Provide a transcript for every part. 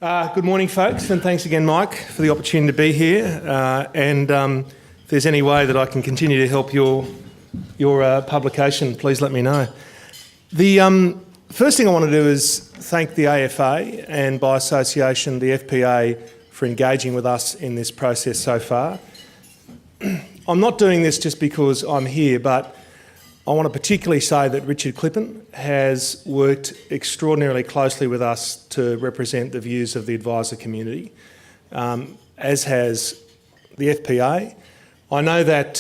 Good morning, folks, and thanks again, Mike, for the opportunity to be here. If there's any way that I can continue to help your publication, please let me know. The first thing I want to do is thank the AFA and, by association, the FPA for engaging with us in this process so far. I'm not doing this just because I'm here, but I want to particularly say that Richard Clippan has worked extraordinarily closely with us to represent the views of the advisor community, as has the FPA. I know that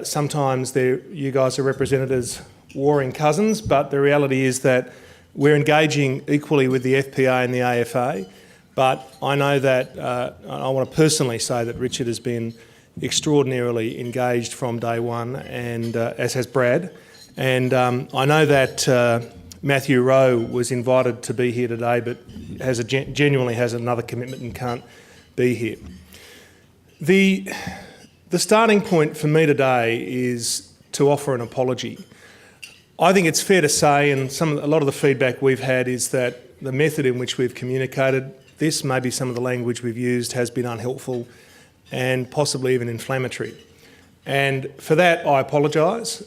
sometimes you guys are represented as warring cousins, but the reality is that we're engaging equally with the FPA and the AFA. But I know that I want to personally say that Richard has been extraordinarily engaged from day one, and as has Brad. And I know that Matthew Rowe was invited to be here today, but genuinely has another commitment and can't be here. The starting point for me today is to offer an apology. I think it's fair to say, and a lot of the feedback we've had is that the method in which we've communicated this, maybe some of the language we've used, has been unhelpful and possibly even inflammatory. And for that, I apologise.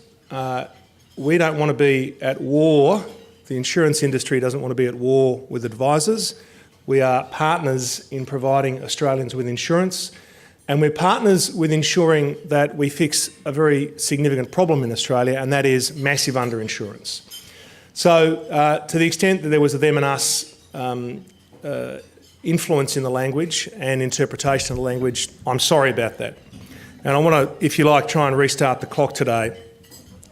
We don't want to be at war. The insurance industry doesn't want to be at war with advisors. We are partners in providing Australians with insurance, and we're partners with ensuring that we fix a very significant problem in Australia, and that is massive underinsurance. So to the extent that there was a them and us influence in the language and interpretation of the language, I'm sorry about that. And I want to, if you like, try and restart the clock today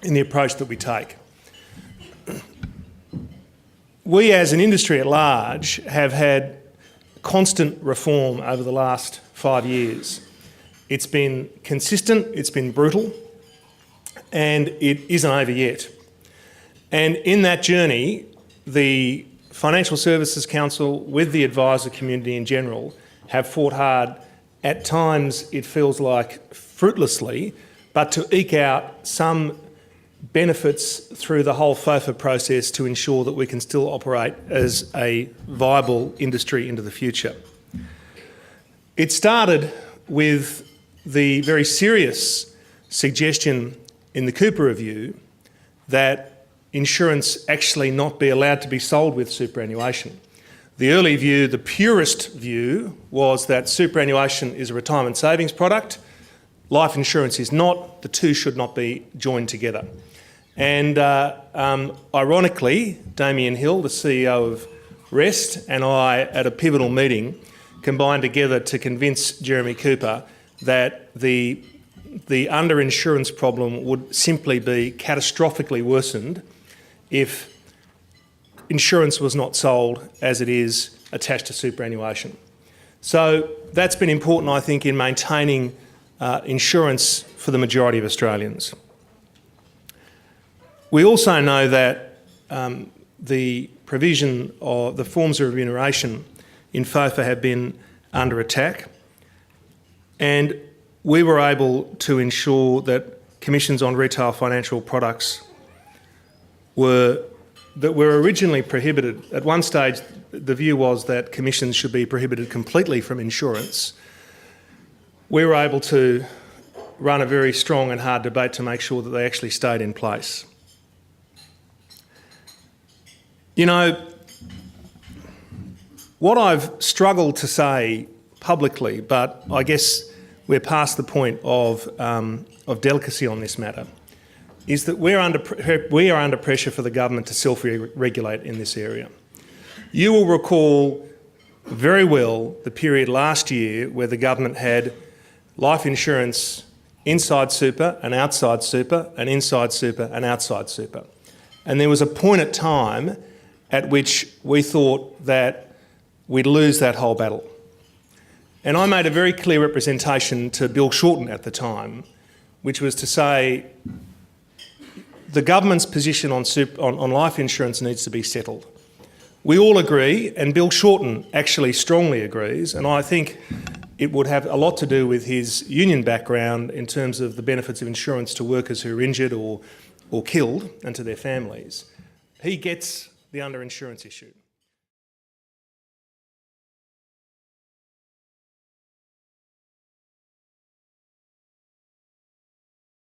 in the approach that we take. We as an industry at large have had constant reform over the last 5 years. It's been consistent, it's been brutal, and it isn't over yet. And in that journey, the Financial Services Council, with the advisor community in general, have fought hard. At times it feels like fruitlessly, but to eke out some benefits through the whole FOFA process to ensure that we can still operate as a viable industry into the future. It started with the very serious suggestion in the Cooper Review that insurance actually not be allowed to be sold with superannuation. The early view, the purest view, was that superannuation is a retirement savings product, life insurance is not, the two should not be joined together. And ironically, Damien Hill, the CEO of Rest, and I, at a pivotal meeting, combined together to convince Jeremy Cooper that the underinsurance problem would simply be catastrophically worsened if insurance was not sold as it is attached to superannuation. So that's been important, I think, in maintaining insurance for the majority of Australians. We also know that the provision of the forms of remuneration in FOFA have been under attack, and we were able to ensure that commissions on retail financial products were originally prohibited. At one stage, the view was that commissions should be prohibited completely from insurance. We were able to run a very strong and hard debate to make sure that they actually stayed in place. You know, what I've struggled to say publicly, but I guess we're past the point of delicacy on this matter, is that we are under pressure for the government to self-regulate in this area. You will recall very well the period last year where the government had life insurance inside super and outside super and inside super and outside super. And there was a point at time at which we thought that we'd lose that whole battle. And I made a very clear representation to Bill Shorten at the time, which was to say the government's position on life insurance needs to be settled. We all agree, and Bill Shorten actually strongly agrees, and I think it would have a lot to do with his union background in terms of the benefits of insurance to workers who are injured or killed and to their families. He gets the underinsurance issue.